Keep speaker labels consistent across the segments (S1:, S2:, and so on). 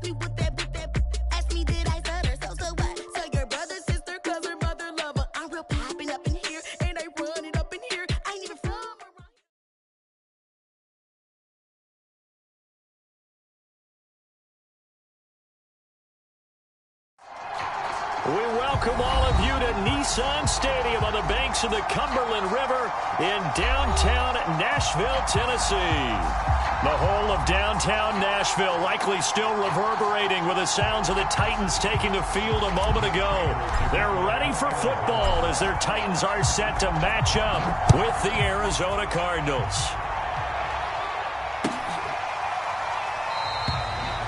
S1: me with that, ask me did I stutter, so what? So your brother, sister, cousin, mother, lover. I'm real popping up in here, and I run it up in here. I ain't even from around.
S2: We welcome all of you to Nissan Stadium on the banks of the Cumberland River in downtown Nashville, Tennessee. The whole of downtown Nashville likely still reverberating with the sounds of the Titans taking the field a moment ago. They're ready for football as their Titans are set to match up with the Arizona Cardinals.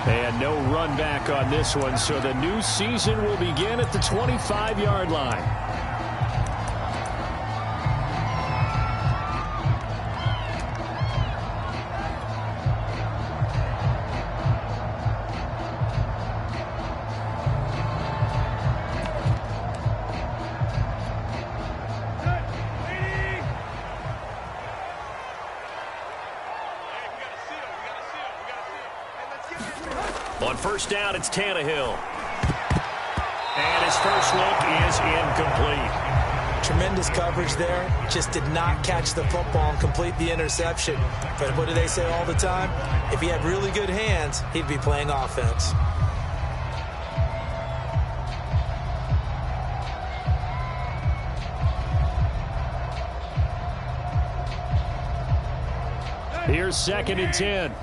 S2: And no run back on this one, so the new season will begin at the 25-yard line. On first down, it's Tannehill. And his first look is incomplete.
S3: Tremendous coverage there. Just did not catch the football and complete the interception. But what do they say all the time? If he had really good hands, he'd be playing offense.
S2: Here's 2nd and 10.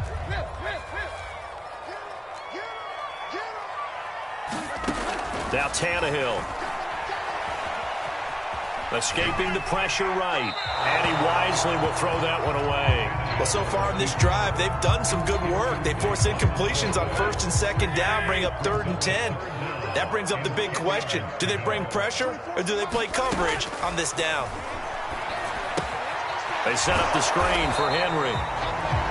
S2: Now Tannehill. Escaping the pressure right. And he wisely will throw that one away.
S3: Well, so far in this drive, they've done some good work. They forced incompletions on 1st and 2nd down, bring up 3rd and 10. That brings up the big question. Do they bring pressure or do they play coverage on this down?
S2: They set up the screen for Henry.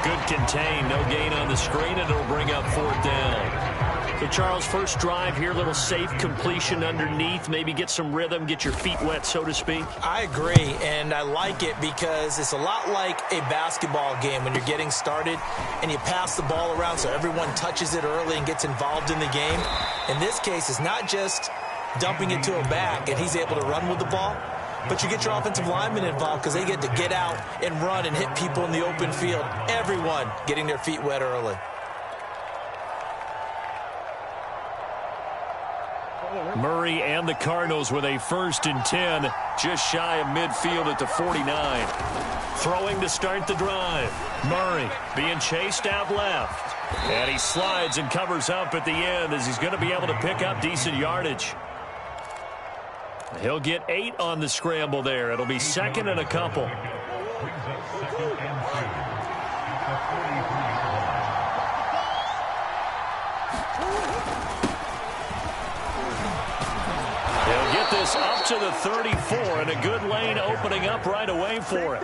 S2: Good contain. No gain on the screen, and it'll bring up 4th down. So, Charles, first drive here, little safe completion underneath. Maybe get some rhythm, get your feet wet, so to speak.
S3: I agree, and I like it because it's a lot like a basketball game when you're getting started and you pass the ball around so everyone touches it early and gets involved in the game. In this case, it's not just dumping it to a back and he's able to run with the ball, but you get your offensive linemen involved because they get to get out and run and hit people in the open field. Everyone getting their feet wet early.
S2: Murray and the Cardinals with a 1st and 10, just shy of midfield at the 49. Throwing to start the drive. Murray being chased out left. And he slides and covers up at the end as he's going to be able to pick up decent yardage. He'll get 8 on the scramble there. It'll be 2nd and a couple. They'll get this up to the 34, and a good lane opening up right away for it.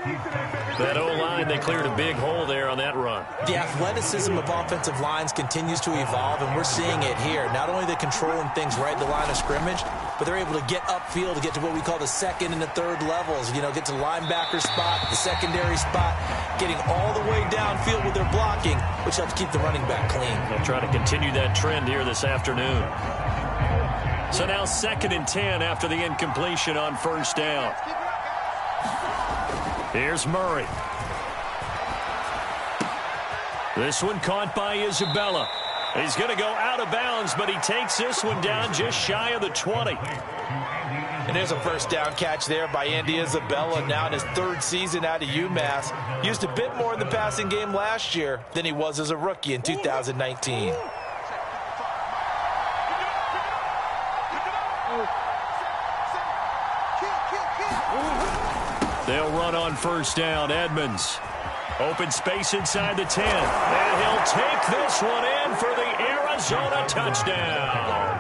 S2: That O-line, they cleared a big hole there on that run.
S3: The athleticism of offensive lines continues to evolve, and we're seeing it here. Not only are they controlling things right at the line of scrimmage, but they're able to get upfield to get to what we call the 2nd and the 3rd levels. You know, get to the linebacker spot, the secondary spot, getting all the way downfield with their blocking, which helps keep the running back clean.
S2: They'll try to continue that trend here this afternoon. So now 2nd and 10 after the incompletion on 1st down. Here's Murray. This one caught by Isabella. He's going to go out of bounds, but he takes this one down just shy of the 20.
S3: And there's a 1st down catch there by Andy Isabella, now in his 3rd season out of UMass. Used a bit more in the passing game last year than he was as a rookie in 2019.
S2: They'll run on 1st down. Edmonds. Open space inside the 10. And he'll take this one in for the Arizona touchdown.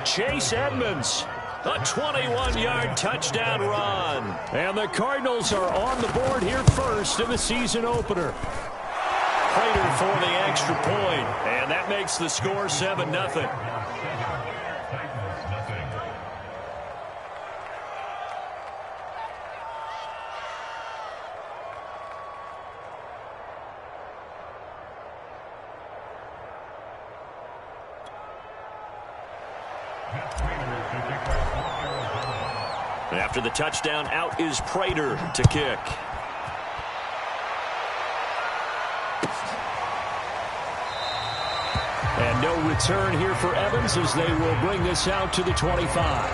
S2: Chase Edmonds. A 21-yard touchdown run. And the Cardinals are on the board here first in the season opener. Prater for the extra point. And that makes the score 7-0. After the touchdown, out is Prater to kick. And no return here for Evans as they will bring this out to the 25.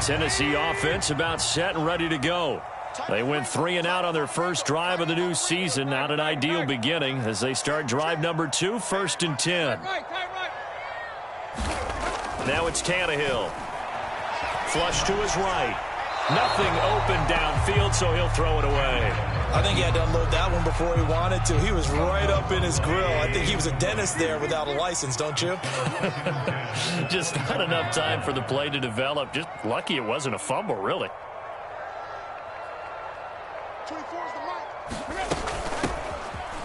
S2: Tennessee offense about set and ready to go. They went 3 and out on their first drive of the new season. Not an ideal beginning as they start drive number 2, 1st and 10. Now it's Tannehill. Flush to his right. Nothing open downfield, so he'll throw it away.
S3: I think he had to unload that one before he wanted to. He was right up in his grill. I think he was a dentist there without a license, don't you?
S2: Just not enough time for the play to develop. Just lucky it wasn't a fumble, really.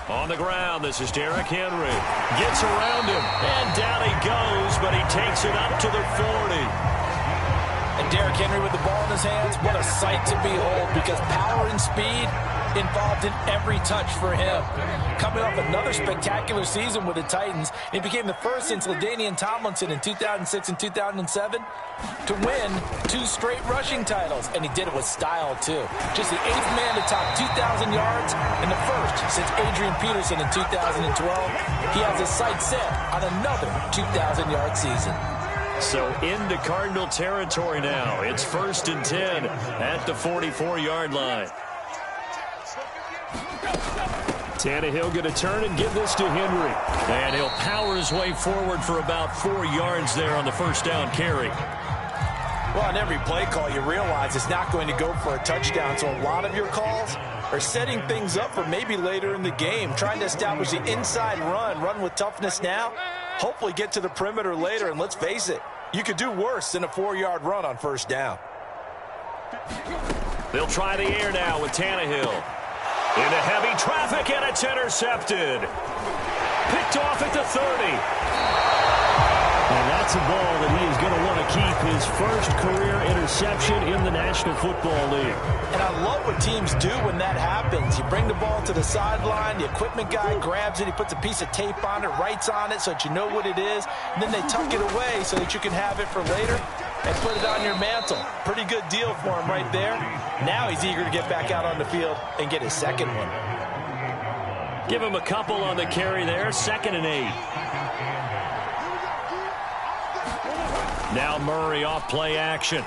S2: On the ground, this is Derrick Henry. Gets around him, and down he goes, but he takes it up to the 40.
S3: And Derrick Henry with the ball in his hands, what a sight to behold, because power and speed involved in every touch for him. Coming off another spectacular season with the Titans, he became the first since LaDainian Tomlinson in 2006 and 2007 to win 2 straight rushing titles, and he did it with style, too. Just the 8th man to top 2,000 yards and the first since Adrian Peterson in 2012. He has his sights set on another 2,000-yard season.
S2: So into Cardinal territory now. It's 1st and 10 at the 44-yard line. Tannehill going to turn and give this to Henry. And he'll power his way forward for about 4 yards there on the first down carry.
S3: Well, on every play call, you realize it's not going to go for a touchdown. So a lot of your calls are setting things up for maybe later in the game, trying to establish the inside run with toughness now, hopefully get to the perimeter later. And let's face it, you could do worse than a 4-yard run on first down.
S2: They'll try the air now with Tannehill. Into heavy traffic, and it's intercepted. Picked off at the 30.
S4: And that's a ball that he is going to want to keep, his first career interception in the National Football League.
S3: And I love what teams do when that happens. You bring the ball to the sideline, the equipment guy grabs it, he puts a piece of tape on it, writes on it so that you know what it is, and then they tuck it away so that you can have it for later and put it on your mantle. Pretty good deal for him right there. Now he's eager to get back out on the field and get his second one.
S2: Give him a couple on the carry there, 2nd and 8. Now Murray off play action.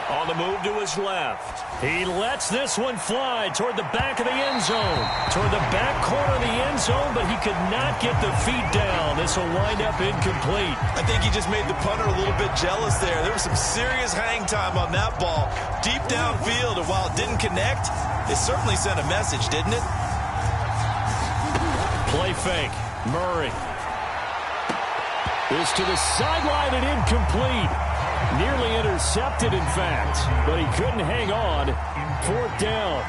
S2: On the move to his left. He lets this one fly toward the back of the end zone. Toward the back corner of the end zone, but he could not get the feet down. This will wind up incomplete.
S3: I think he just made the punter a little bit jealous there. There was some serious hang time on that ball. Deep downfield, and while it didn't connect, it certainly sent a message, didn't it?
S2: Play fake. Murray. This to the sideline and incomplete. Nearly intercepted, in fact, but he couldn't hang on. 4th down.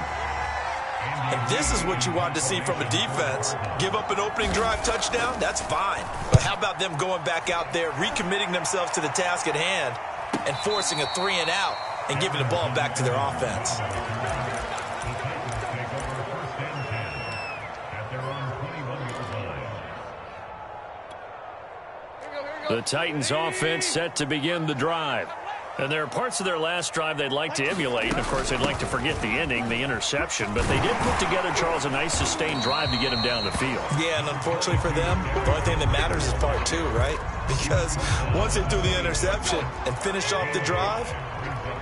S3: And this is what you want to see from a defense. Give up an opening drive touchdown, that's fine. But how about them going back out there, recommitting themselves to the task at hand, and forcing a 3 and out, and giving the ball back to their offense.
S2: The Titans offense set to begin the drive. And there are parts of their last drive they'd like to emulate. And, of course, they'd like to forget the ending, the interception. But they did put together, Charles, a nice sustained drive to get him down the field.
S3: Yeah, and unfortunately for them, the only thing that matters is part 2, right? Because once they threw the interception and finished off the drive,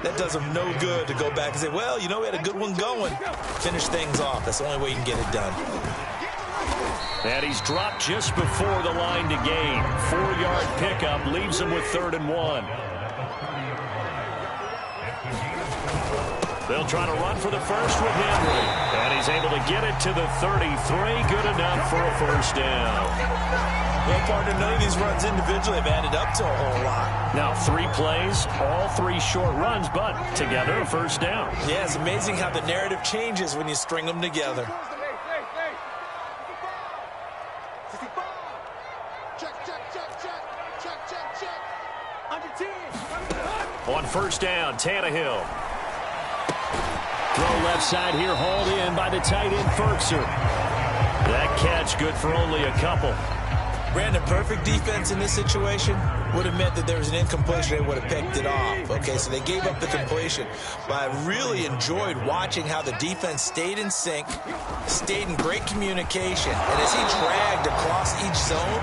S3: that does them no good to go back and say, well, you know, we had a good one going. Finish things off. That's the only way you can get it done.
S2: And he's dropped just before the line to gain. 4-yard pickup leaves him with 3rd and 1. They'll try to run for the first with Henry. And he's able to get it to the 33. Good enough for a first down.
S3: Well, partner, none of these runs individually have added up to a whole lot.
S2: Now 3 plays, all 3 short runs, but together a first down.
S3: Yeah, it's amazing how the narrative changes when you string them together.
S1: Check. Under 10.
S2: On first down, Tannehill.
S4: Throw left side here, hauled in by the tight end, Firkser.
S2: That catch good for only a couple.
S3: Brandon, perfect defense in this situation would have meant that there was an incompletion. They would have picked it off. Okay, so they gave up the completion. But I really enjoyed watching how the defense stayed in sync, stayed in great communication. And as he dragged across each zone,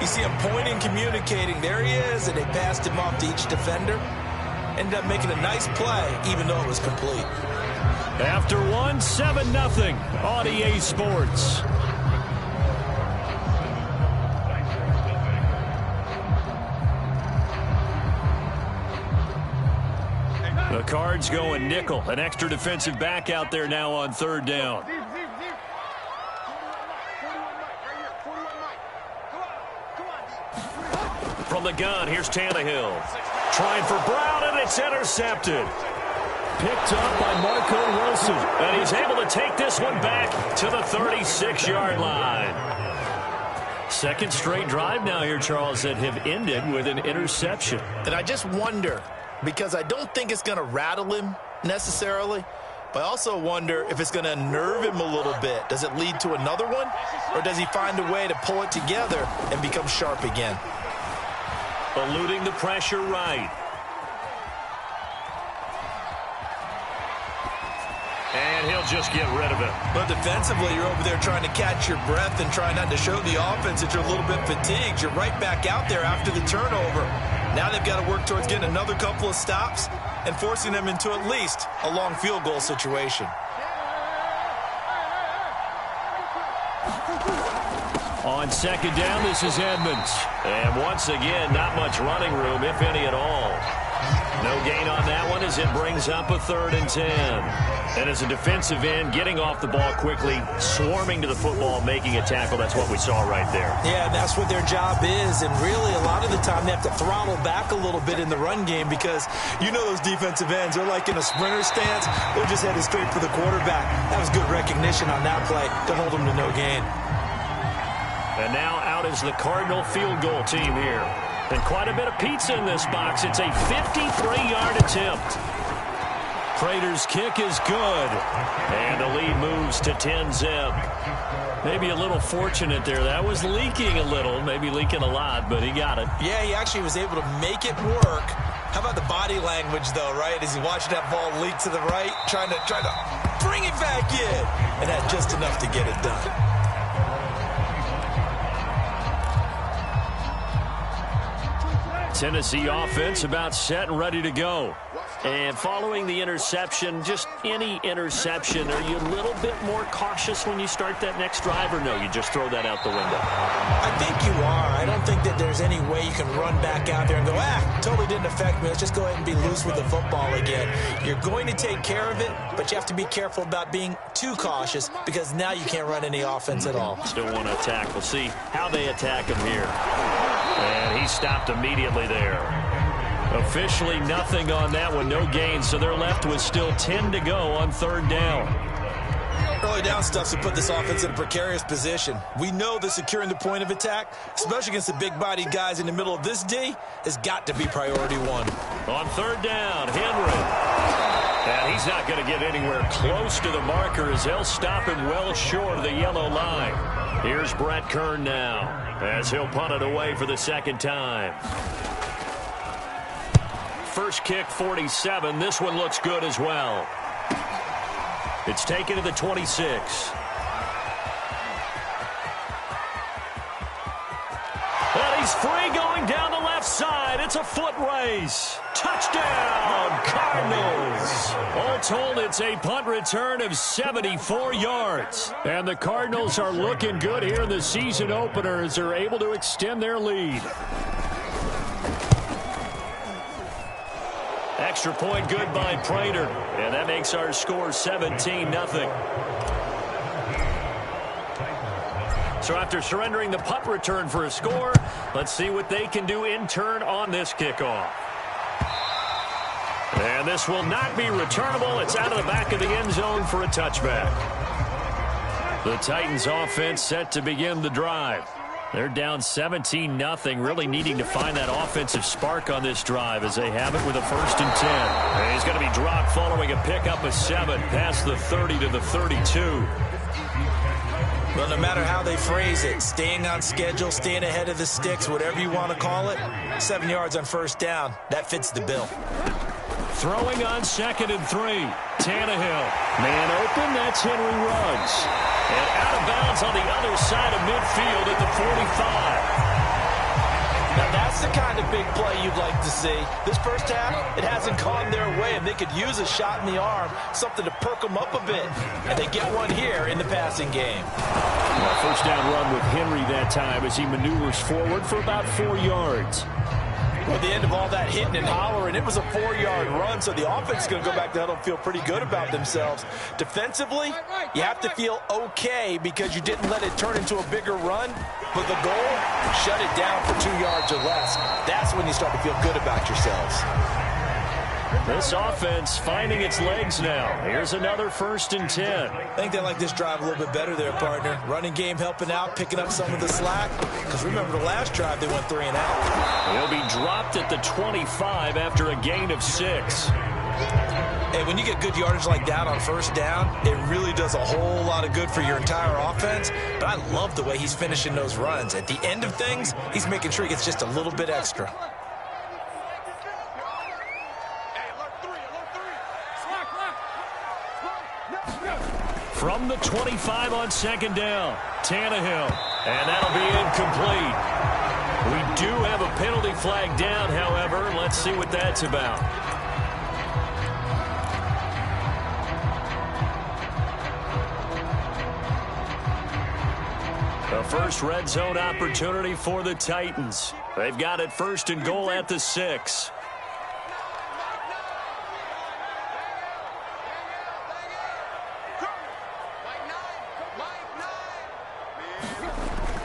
S3: you see him pointing, communicating. There he is, and they passed him off to each defender. Ended up making a nice play, even though it was complete.
S2: After one, 7-0 on EA Sports. The Cards going nickel. An extra defensive back out there now on third down. From the gun, here's Tannehill. Trying for Brown, and it's intercepted.
S4: Picked up by Marco Wilson.
S2: And he's able to take this one back to the 36-yard line. Second straight drive now here, Charles, that have ended with an interception.
S3: And I just wonder, because I don't think it's going to rattle him necessarily, but I also wonder if it's going to unnerve him a little bit. Does it lead to another one, or does he find a way to pull it together and become sharp again?
S2: Eluding the pressure right. And he'll just get rid of it.
S3: But defensively, you're over there trying to catch your breath and try not to show the offense that you're a little bit fatigued. You're right back out there after the turnover. Now they've got to work towards getting another couple of stops and forcing them into at least a long field goal situation.
S2: On second down, this is Edmonds. And once again, not much running room, if any at all. No gain on that one as it brings up a 3rd and 10. And as a defensive end, getting off the ball quickly, swarming to the football, making a tackle. That's what we saw right there.
S3: Yeah, that's what their job is. And really, a lot of the time, they have to throttle back a little bit in the run game because you know those defensive ends, they're like in a sprinter stance. They're just headed straight for the quarterback. That was good recognition on that play to hold them to no gain.
S2: And now out is the Cardinal field goal team here. And quite a bit of pizza in this box. It's a 53-yard attempt. Prater's kick is good. And the lead moves to 10-zip. Maybe a little fortunate there. That was leaking a little, maybe leaking a lot, but he got it.
S3: Yeah, he actually was able to make it work. How about the body language, though, right? As he watched that ball leak to the right, trying to bring it back in. And had just enough to get it done.
S2: Tennessee offense about set and ready to go. And following the interception, just any interception, are you a little bit more cautious when you start that next drive, or no, you just throw that out the window?
S3: I think you are. I don't think that there's any way you can run back out there and go, totally didn't affect me. Let's just go ahead and be loose with the football again. You're going to take care of it, but you have to be careful about being too cautious because now you can't run any offense at all.
S2: Still want to attack. We'll see how they attack him here. And he stopped immediately there. Officially nothing on that one, no gain, so they're left with still 10 to go on 3rd down.
S3: Early down stuff's to put this offense in a precarious position. We know that securing the point of attack, especially against the big-bodied guys in the middle of this D, has got to be priority one.
S2: On 3rd down, Henry. And he's not going to get anywhere close to the marker as they'll stop him well short of the yellow line. Here's Brett Kern now as he'll punt it away for the 2nd time. First kick, 47. This one looks good as well. It's taken to the 26. And he's free going down the left side. It's a foot race. Touchdown, Cardinals. All told, it's a punt return of 74 yards. And the Cardinals are looking good here in the season opener as they're able to extend their lead. Extra point good by Prater. And that makes our score 17-0. So after surrendering the punt return for a score, let's see what they can do in turn on this kickoff. And this will not be returnable. It's out of the back of the end zone for a touchback. The Titans offense set to begin the drive. They're down 17-0, really needing to find that offensive spark on this drive as they have it with a 1st and 10. And he's going to be dropped following a pickup of 7 past the 30 to the 32.
S3: Well, no matter how they phrase it, staying on schedule, staying ahead of the sticks, whatever you want to call it, 7 yards on 1st down, that fits the bill.
S2: Throwing on 2nd and 3. Tannehill. Man open, that's Henry Ruggs. And out of bounds on the other side of midfield at the 45.
S3: Now, that's the kind of big play you'd like to see. This first half, it hasn't gone their way, and they could use a shot in the arm, something to perk them up a bit. And they get one here in the passing game.
S4: Well, 1st down run with Henry that time as he maneuvers forward for about 4 yards.
S3: At the end of all that hitting and hollering, it was a 4-yard run, so the offense is going to go back to huddle and feel pretty good about themselves. Defensively, you have to feel okay because you didn't let it turn into a bigger run, but the goal, shut it down for 2 yards or less. That's when you start to feel good about yourselves.
S2: This offense finding its legs now. Here's another 1st and 10.
S3: I think they like this drive a little bit better there, partner. Running game helping out, picking up some of the slack. Because remember the last drive, they went 3 and out.
S2: He'll be dropped at the 25 after a gain of 6.
S3: Hey, when you get good yardage like that on 1st down, it really does a whole lot of good for your entire offense. But I love the way he's finishing those runs. At the end of things, he's making sure he gets just a little bit extra.
S2: From the 25 on 2nd down, Tannehill, and that'll be incomplete. We do have a penalty flag down, however. Let's see what that's about. The first red zone opportunity for the Titans. They've got it 1st and goal at the 6.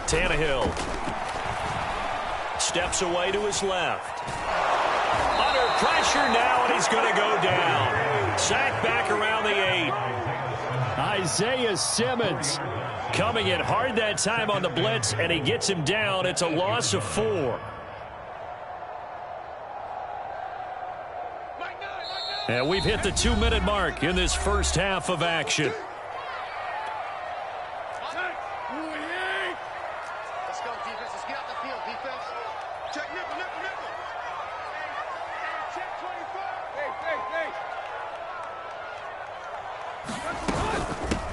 S2: Tannehill steps away to his left. Under pressure now, and he's going to go down. Sacked back around the 8.
S4: Isaiah Simmons
S2: coming in hard that time on the blitz, and he gets him down. It's a loss of 4. And we've hit the 2-minute mark in this first half of action.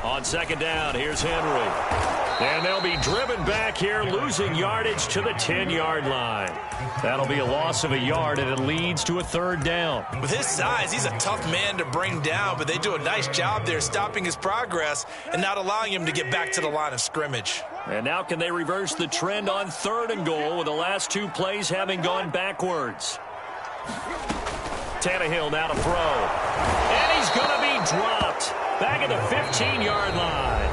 S2: On 2nd down, here's Henry. And they'll be driven back here, losing yardage to the 10-yard line. That'll be a loss of a yard, and it leads to a 3rd down.
S3: With his size, he's a tough man to bring down, but they do a nice job there stopping his progress and not allowing him to get back to the line of scrimmage.
S2: And now can they reverse the trend on 3rd and goal with the last 2 plays having gone backwards? Tannehill now to throw. And he's going to be dropped. Back at the 15-yard line.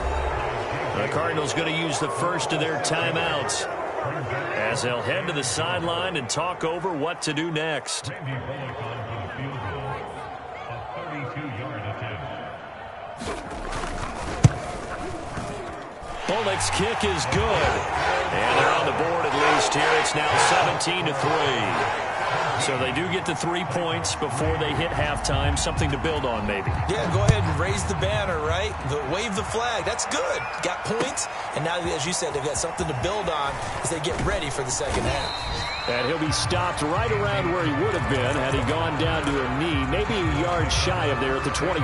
S2: The Cardinals going to use the first of their timeouts as they'll head to the sideline and talk over what to do next. Bullock's kick is good. And they're on the board at least here. It's now 17-3. So they do get the 3 points before they hit halftime. Something to build on, maybe.
S3: Yeah, go ahead and raise the banner, right? Wave the flag. That's good. Got points. And now, as you said, they've got something to build on as they get ready for the second half.
S4: And he'll be stopped right around where he would have been had he gone down to a knee, maybe a yard shy of there at the 24.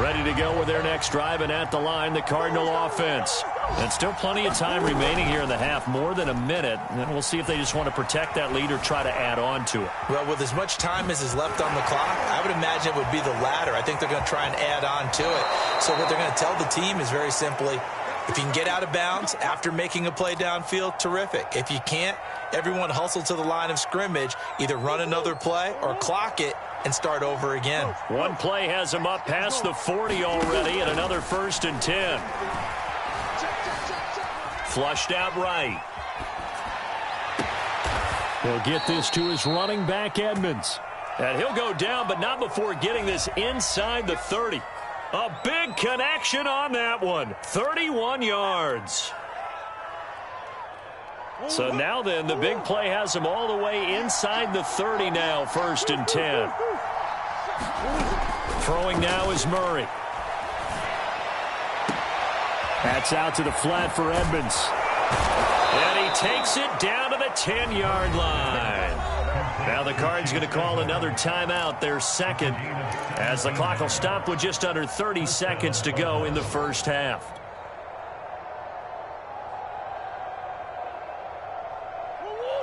S2: Ready to go with their next drive, and at the line, the Cardinal offense. And still plenty of time remaining here in the half, more than a minute. And then we'll see if they just want to protect that lead or try to add on to it.
S3: Well, with as much time as is left on the clock, I would imagine it would be the latter. I think they're going to try and add on to it. So what they're going to tell the team is very simply, if you can get out of bounds after making a play downfield, terrific. If you can't, everyone hustle to the line of scrimmage, either run another play or clock it and start over again.
S2: One play has them up past the 40 already, and another 1st and 10. Flushed out right.
S4: He'll get this to his running back, Edmonds.
S2: And he'll go down, but not before getting this inside the 30. A big connection on that one. 31 yards. So now then, the big play has him all the way inside the 30 now, 1st and 10. Throwing now is Murray. That's out to the flat for Edmonds. And he takes it down to the 10-yard line. Now the Cards going to call another timeout, their second, as the clock will stop with just under 30 seconds to go in the first half.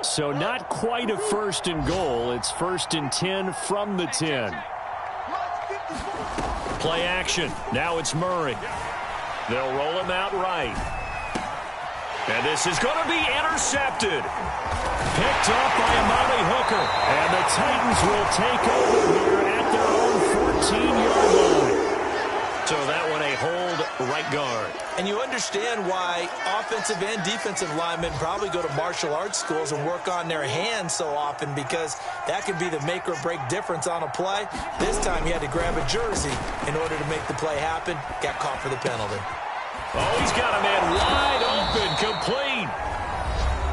S4: So not quite a 1st and goal. It's 1st and 10 from the 10.
S2: Play action. Now it's Murray. They'll roll him out right. And this is going to be intercepted.
S4: Picked up by Amani Hooker. And the Titans will take over here at their own 14-yard line.
S2: So that one a hold right guard.
S3: And you understand why offensive and defensive linemen probably go to martial arts schools and work on their hands so often, because that can be the make or break difference on a play. This time he had to grab a jersey in order to make the play happen. Got caught for the penalty.
S2: Oh, he's got a man wide open, complete.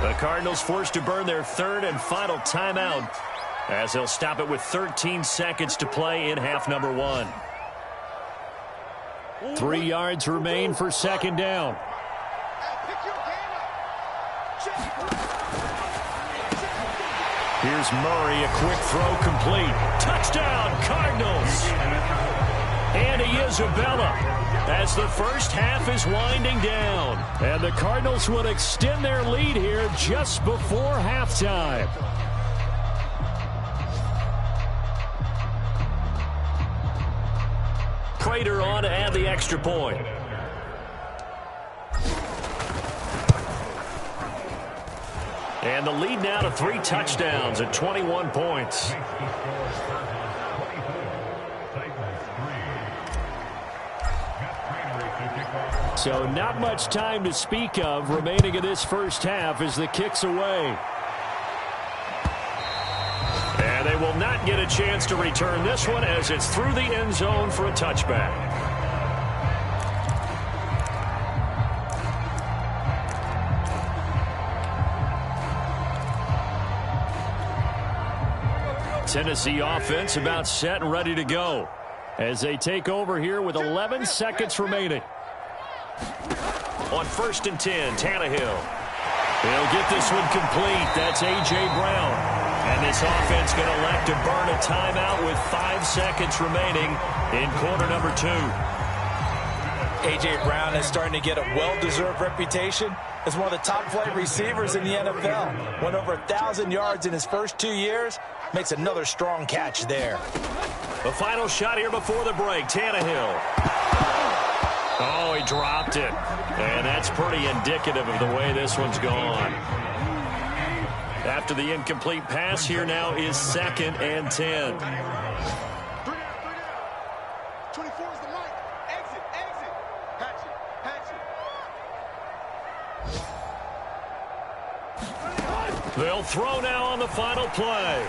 S2: The Cardinals forced to burn their 3rd and final timeout, as they'll stop it with 13 seconds to play in half number 1.
S4: 3 yards remain for 2nd down.
S2: Here's Murray, a quick throw complete. Touchdown, Cardinals. Andy Isabella, as the first half is winding down.
S4: And the Cardinals will extend their lead here just before halftime.
S2: Prater on to add the extra point. And the lead now to 3 touchdowns at 21 points.
S4: So not much time to speak of remaining in this first half as the kick's away.
S2: And they will not get a chance to return this one, as it's through the end zone for a touchback. Tennessee offense about set and ready to go
S4: as they take over here with 11 seconds remaining.
S2: On 1st and 10, Tannehill. He'll get this one complete. That's A.J. Brown. And this offense going to elect to burn a timeout with 5 seconds remaining in quarter number 2.
S3: A.J. Brown is starting to get a well-deserved reputation as one of the top flight receivers in the NFL. Went over 1,000 yards in his first 2 years. Makes another strong catch there.
S2: The final shot here before the break. Tannehill. Oh, he dropped it. And that's pretty indicative of the way this one's gone. After the incomplete pass, here now is 2nd and 10.
S5: 24 is the mic. Exit. Hatch it.
S2: They'll throw now on the final play.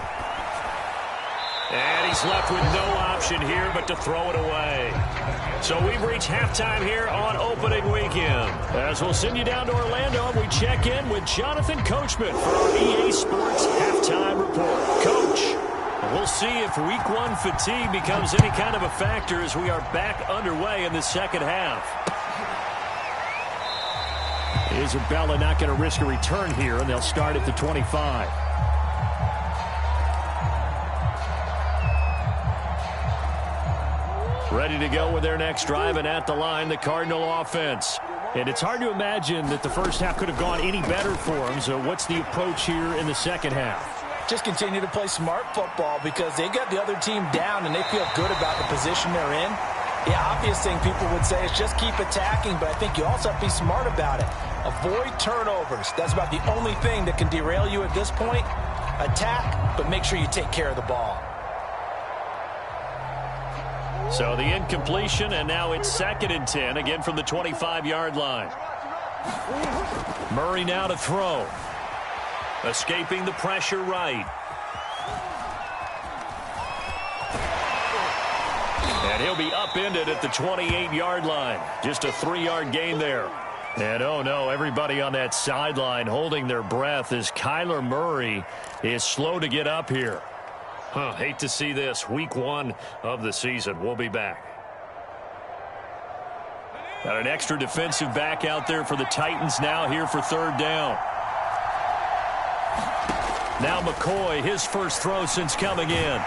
S2: And he's left with no option here but to throw it away. So we've reached halftime here on opening weekend. As we'll send you down to Orlando, and we check in with Jonathan Coachman for our EA Sports Halftime Report. Coach, we'll see if Week 1 fatigue becomes any kind of a factor as we are back underway in the second half.
S4: Isabella not going to risk a return here, and they'll start at the 25.
S2: Ready to go with their next drive, and at the line, the Cardinal offense.
S4: And it's hard to imagine that the first half could have gone any better for them. So what's the approach here in the second half?
S3: Just continue to play smart football, because they got the other team down and they feel good about the position they're in. The obvious thing people would say is just keep attacking, but I think you also have to be smart about it. Avoid turnovers. That's about the only thing that can derail you at this point. Attack, but make sure you take care of the ball.
S2: So the incompletion, and now it's 2nd and 10, again from the 25-yard line. Murray now to throw. Escaping the pressure right. And he'll be upended at the 28-yard line. Just a 3-yard gain there. And oh no, everybody on that sideline holding their breath as Kyler Murray is slow to get up here. Hate to see this. Week 1 of the season. We'll be back. Got an extra defensive back out there for the Titans now here for 3rd down. Now McCoy, his first throw since coming in.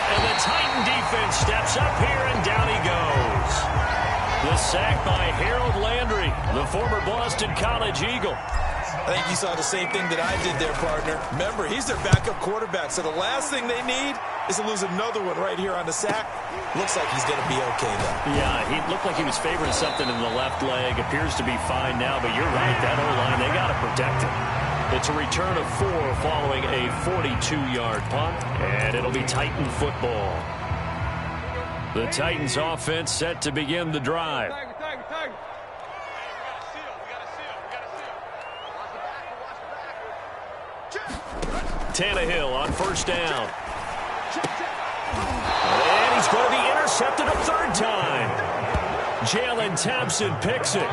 S2: And the Titan defense steps up here, and down he goes. The sack by Harold Landry, the former Boston College Eagle.
S3: I think you saw the same thing that I did there, partner. Remember, he's their backup quarterback, so the last thing they need is to lose another one right here on the sack. Looks like he's going to be okay, though.
S2: Yeah, he looked like he was favoring something in the left leg. Appears to be fine now, but you're right, that O-line, they got to protect him. It's a return of 4 following a 42-yard punt, and it'll be Titan football. The Titans offense set to begin the drive. Tannehill on 1st down. And he's going to be intercepted a 3rd time. Jalen Thompson picks it.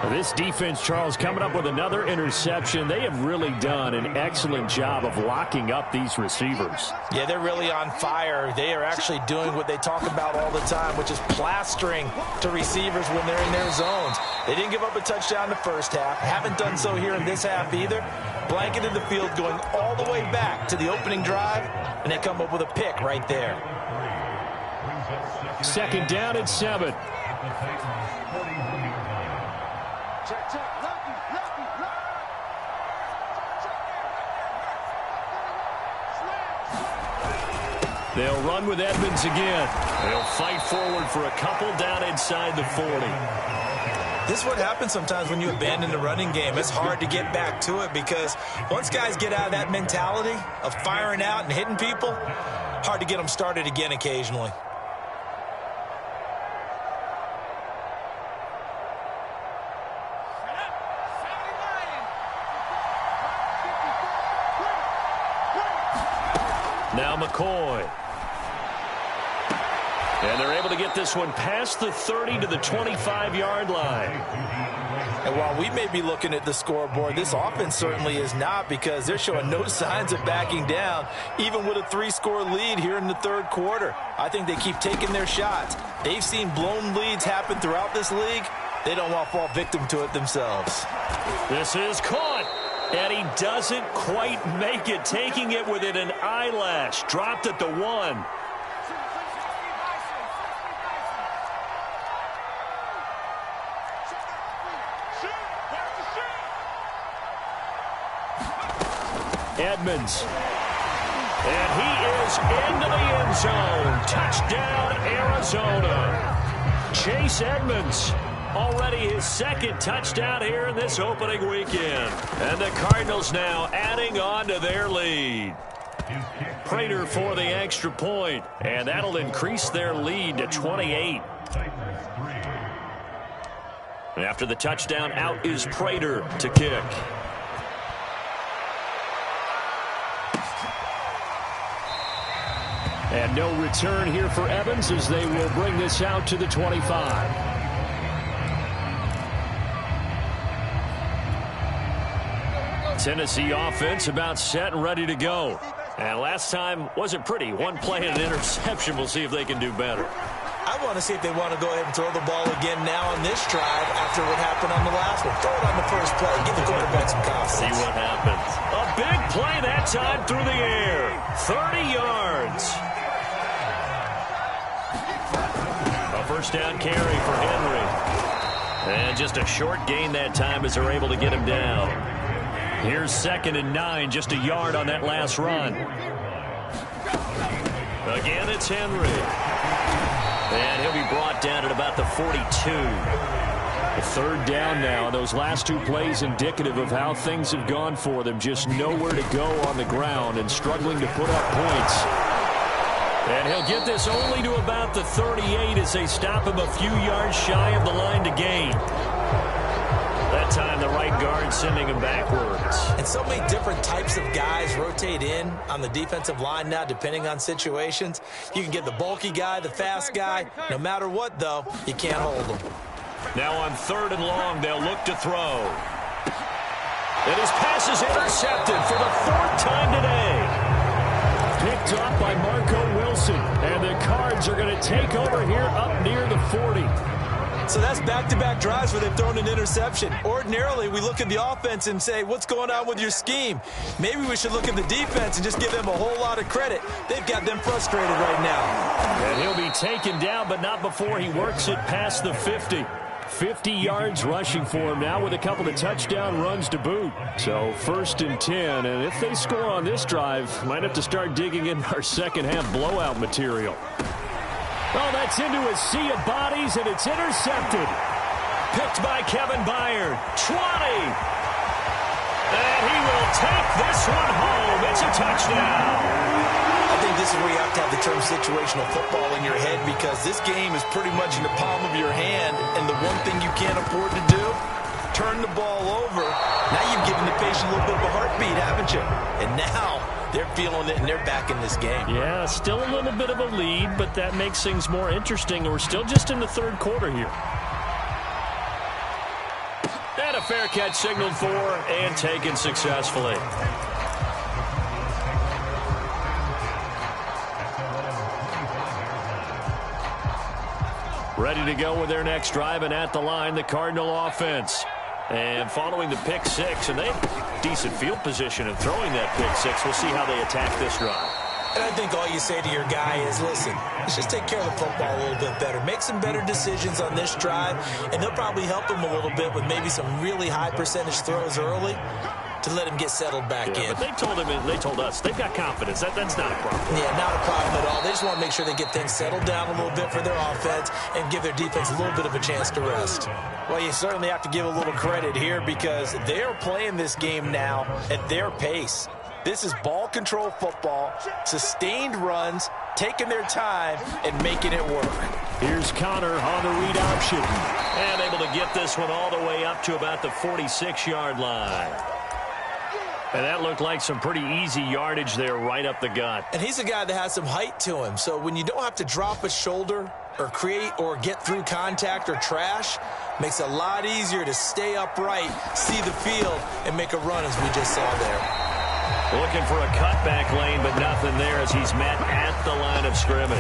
S2: This defense, Charles, coming up with another interception. They have really done an excellent job of locking up these receivers.
S3: Yeah, they're really on fire. They are actually doing what they talk about all the time, which is plastering to receivers when they're in their zones. They didn't give up a touchdown the first half. Haven't done so here in this half either. Blanketed the field going all the way back to the opening drive, and they come up with a pick right there.
S2: 2nd down and 7. They'll run with Edmonds again. They'll fight forward for a couple down inside the 40.
S3: This is what happens sometimes when you abandon the running game. It's hard to get back to it because once guys get out of that mentality of firing out and hitting people, hard to get them started again occasionally.
S2: Now McCoy. And they're able to get this one past the 30 to the 25-yard line.
S3: And while we may be looking at the scoreboard, this offense certainly is not, because they're showing no signs of backing down, even with a 3-score lead here in the 3rd quarter. I think they keep taking their shots. They've seen blown leads happen throughout this league. They don't want to fall victim to it themselves.
S2: This is caught. And he doesn't quite make it, taking it within an eyelash. Dropped at the 1. Edmonds. And he is into the end zone. Touchdown, Arizona. Chase Edmonds. Already his 2nd touchdown here in this opening weekend. And the Cardinals now adding on to their lead. Prater for the extra point, and that'll increase their lead to 28. And after the touchdown, out is Prater to kick. And no return here for Evans as they will bring this out to the 25. Tennessee offense about set and ready to go. And last time wasn't pretty. One play and an interception. We'll see if they can do better.
S3: I want to see if they want to go ahead and throw the ball again now on this drive after what happened on the last one. Throw it on the first play. Give the quarterback some confidence.
S2: See what happens. A big play that time through the air. 30 yards. A first down carry for Henry. And just a short gain that time as they're able to get him down. Here's 2nd and 9, just a yard on that last run. Again, it's Henry. And he'll be brought down at about the 42. The 3rd down now. Those last 2 plays indicative of how things have gone for them. Just nowhere to go on the ground and struggling to put up points. And he'll get this only to about the 38 as they stop him a few yards shy of the line to gain. That time the right guard, sending him backwards.
S3: And so many different types of guys rotate in on the defensive line now, depending on situations. You can get the bulky guy, the fast guy. No matter what, though, you can't hold them.
S2: Now on 3rd and long, they'll look to throw. And his pass is intercepted for the 4th time today.
S4: Picked off by Marco Wilson. And the Cards are going to take over here up near the 40.
S3: So that's back-to-back drives where they've thrown an interception. Ordinarily, we look at the offense and say, what's going on with your scheme? Maybe we should look at the defense and just give them a whole lot of credit. They've got them frustrated right now.
S2: And he'll be taken down, but not before he works it past the 50. 50 yards rushing for him now with a couple of touchdown runs to boot. So 1st and 10, and if they score on this drive, might have to start digging in our second half blowout material. Oh, that's into a sea of bodies, and it's intercepted. Picked by Kevin Byard. 20. And he will take this one home. It's a touchdown.
S3: I think this is where you have to have the term situational football in your head, because this game is pretty much in the palm of your hand, and the one thing you can't afford to do, turn the ball over. Now you've given the patient a little bit of a heartbeat, haven't you? And now they're feeling it, and they're back in this game.
S2: Yeah, still a little bit of a lead, but that makes things more interesting. We're still just in the 3rd quarter here. And a fair catch signaled for and taken successfully. Ready to go with their next drive, and at the line, the Cardinal offense. And following the pick 6, and they have decent field position in throwing that pick 6. We'll see how they attack this drive.
S3: And I think all you say to your guy is, listen, let's just take care of the football a little bit better. Make some better decisions on this drive, and they'll probably help him a little bit with maybe some really high percentage throws early to let him get settled back in.
S2: But they told us, they've got confidence. That's not a problem.
S3: Yeah, not a problem at all. They just want to make sure they get things settled down a little bit for their offense and give their defense a little bit of a chance to rest. Well, you certainly have to give a little credit here, because they're playing this game now at their pace. This is ball control football, sustained runs, taking their time, and making it work.
S4: Here's Connor on the read option.
S2: And able to get this one all the way up to about the 46-yard line. And that looked like some pretty easy yardage there right up the gut.
S3: And he's a guy that has some height to him. So when you don't have to drop a shoulder or create or get through contact or trash, makes it a lot easier to stay upright, see the field, and make a run as we just saw there.
S2: Looking for a cutback lane, but nothing there as he's met at the line of scrimmage.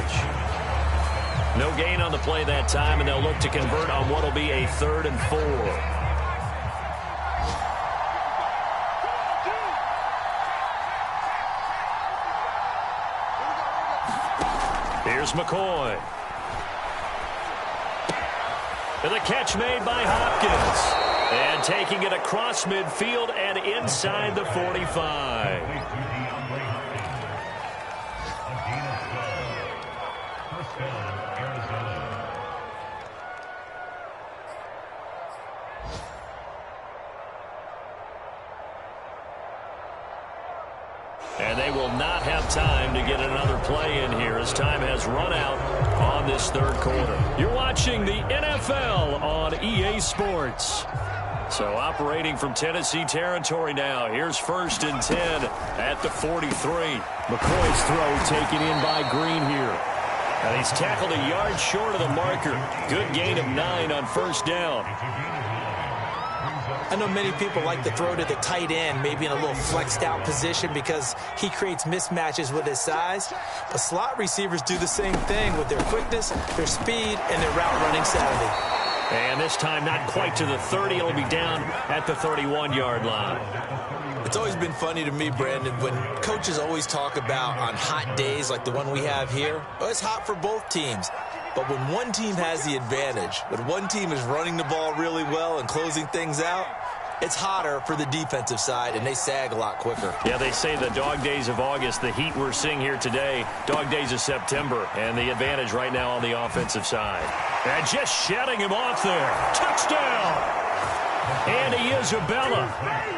S2: No gain on the play that time, and they'll look to convert on what will be a 3rd and 4. Here's McCoy. And the catch made by Hopkins. And taking it across midfield and inside the 45. And they will not have time to get another play in here as time has run out on this 3rd quarter. You're watching the NFL on EA Sports. So operating from Tennessee territory now. Here's 1st and 10 at the 43.
S4: McCoy's throw taken in by Green here.
S2: And he's tackled a yard short of the marker. Good gain of 9 on 1st down.
S3: I know many people like to throw to the tight end, maybe in a little flexed out position because he creates mismatches with his size. But slot receivers do the same thing with their quickness, their speed, and their route running savvy.
S2: And this time not quite to the 30. It'll be down at the 31-yard line.
S3: It's always been funny to me, Brandon, when coaches always talk about on hot days like the one we have here. Well, it's hot for both teams. But when one team has the advantage, when one team is running the ball really well and closing things out, it's hotter for the defensive side, and they sag a lot quicker.
S2: Yeah, they say the dog days of August, the heat we're seeing here today, dog days of September, and the advantage right now on the offensive side. And just shutting him off there. Touchdown! Andy Isabella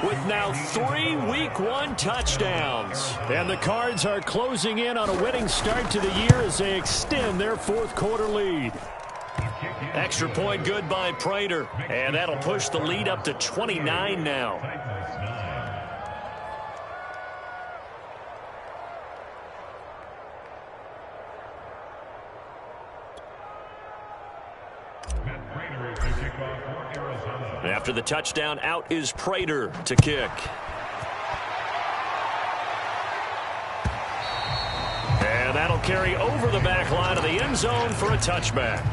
S2: with now 3 Week 1 touchdowns.
S4: And the Cards are closing in on a winning start to the year as they extend their 4th quarter lead.
S2: Extra point good by Prater. And that'll push the lead up to 29 now. After the touchdown, out is Prater to kick. And that'll carry over the back line of the end zone for a touchback.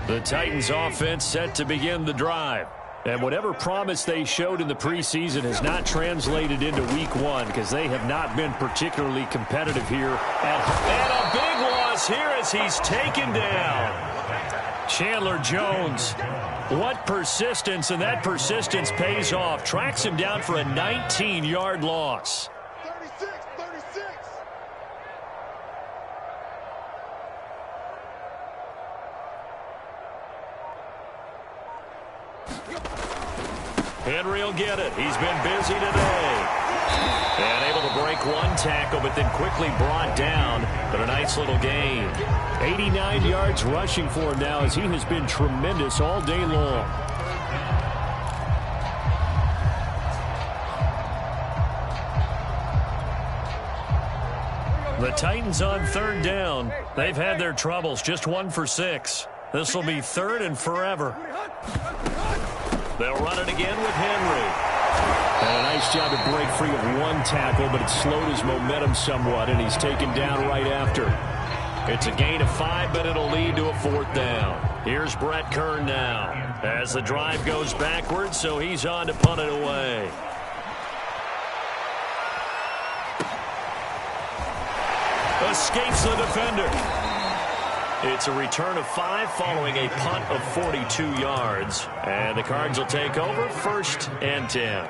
S2: The Titans offense set to begin the drive. And whatever promise they showed in the preseason has not translated into week one because they have not been particularly competitive here. And a big loss here as he's taken down. Chandler Jones, what persistence, and that persistence pays off. Tracks him down for a 19-yard loss.
S5: 36.
S2: Henry will get it. He's been busy today. And able to break one tackle, but then quickly brought down. But a nice little gain. 89 yards rushing for him now as he has been tremendous all day long. The Titans on third down. They've had their troubles, just 1 for 6. This will be third and forever. They'll run it again with Henry. And a nice job to break free of one tackle, but it slowed his momentum somewhat, and he's taken down right after. It's a gain of 5, but it'll lead to a 4th down. Here's Brett Kern now as the drive goes backwards, so he's on to punt it away. Escapes the defender. It's a return of 5 following a punt of 42 yards. And the Cards will take over 1st and 10.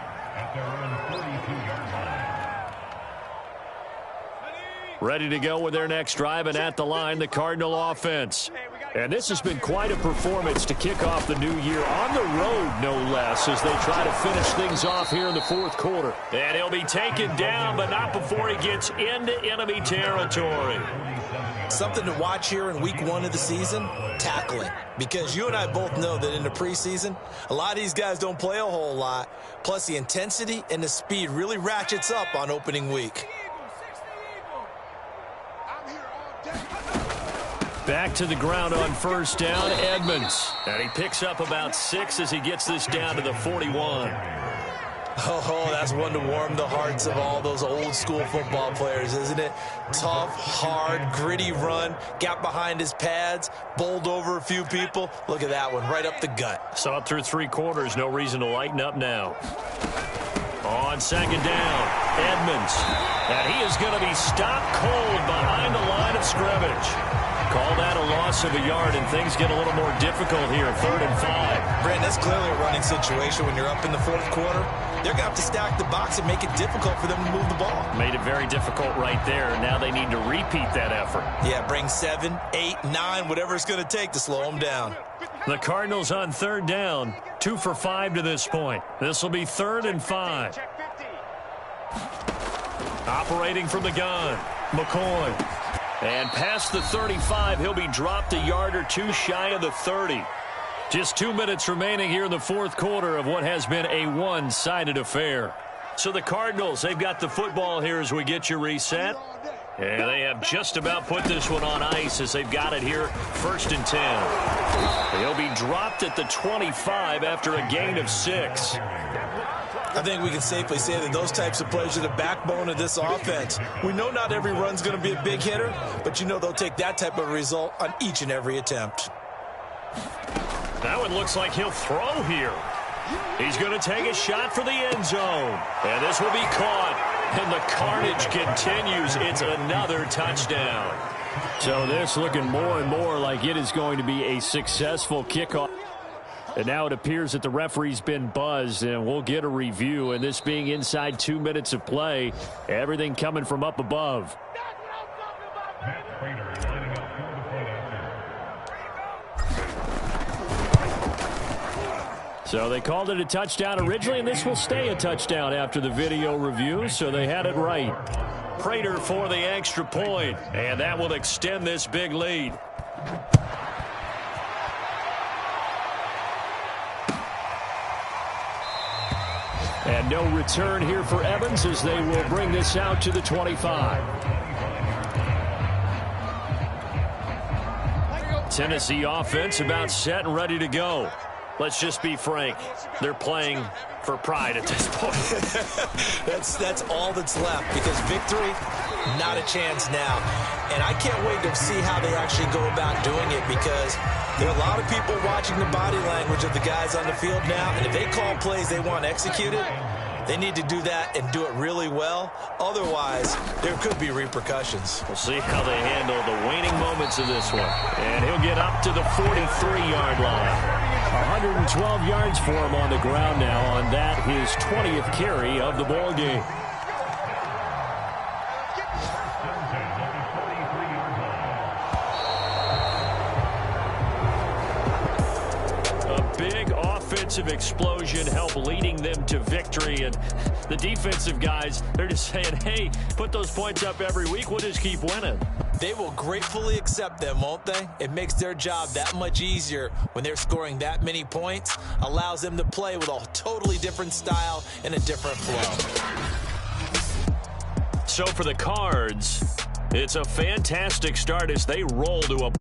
S2: Ready to go with their next drive, and at the line, the Cardinal offense. And this has been quite a performance to kick off the new year on the road, no less, as they try to finish things off here in the 4th quarter. And he'll be taken down, but not before he gets into enemy territory.
S3: Something to watch here in week 1 of the season, tackling. Because you and I both know that in the preseason, a lot of these guys don't play a whole lot. Plus, the intensity and the speed really ratchets up on opening week.
S2: Back to the ground on 1st down, Edmonds. And he picks up about 6 as he gets this down to the 41.
S3: Oh, that's one to warm the hearts of all those old school football players, isn't it? Tough, hard, gritty run, got behind his pads, bowled over a few people. Look at that one, right up the gut.
S2: Saw it through 3 quarters, no reason to lighten up now. On 2nd down, Edmonds. And he is going to be stopped cold behind the line of scrimmage. Call that a loss of a yard, and things get a little more difficult here, 3rd and 5.
S3: Brandon, that's clearly a running situation when you're up in the 4th quarter. They're going to have to stack the box and make it difficult for them to move the ball.
S2: Made it very difficult right there. Now they need to repeat that effort.
S3: Yeah, bring 7, 8, 9, whatever it's going to take to slow them down.
S2: The Cardinals on 3rd down, 2 for 5 to this point. This will be 3rd and 5. Operating from the gun, McCoy. And past the 35, he'll be dropped a yard or 2 shy of the 30. Just 2 minutes remaining here in the 4th quarter of what has been a one-sided affair. So the Cardinals, they've got the football here as we get you reset. And they have just about put this one on ice as they've got it here, 1st and 10. He'll be dropped at the 25 after a gain of 6.
S3: I think we can safely say that those types of plays are the backbone of this offense. We know not every run's going to be a big hitter, but you know they'll take that type of result on each and every attempt.
S2: That one looks like he'll throw here. He's going to take a shot for the end zone. And this will be caught. And the carnage continues. It's another touchdown. So this looking more and more like it is going to be a successful kickoff. And now it appears that the referee's been buzzed, and we'll get a review. And this being inside 2 minutes of play, everything coming from up above. So they called it a touchdown originally, and this will stay a touchdown after the video review, so they had it right. Prater for the extra point, and that will extend this big lead. And no return here for Evans as they will bring this out to the 25. Tennessee offense about set and ready to go. Let's just be frank. They're playing for pride at this point.
S3: That's all that's left, because victory, not a chance now. And I can't wait to see how they actually go about doing it, because there are a lot of people watching the body language of the guys on the field now, and if they call plays they want executed, they need to do that and do it really well. Otherwise, there could be repercussions.
S2: We'll see how they handle the waning moments of this one. And he'll get up to the 43-yard line. 112 yards for him on the ground now on that, his 20th carry of the ball game. Offensive explosion help leading them to victory, and the defensive guys, they're just saying, hey, put those points up every week, we'll just keep winning.
S3: They will gratefully accept them, won't they? It makes their job that much easier when they're scoring that many points, allows them to play with a totally different style and a different flow.
S2: So for the Cards, it's a fantastic start as they roll to a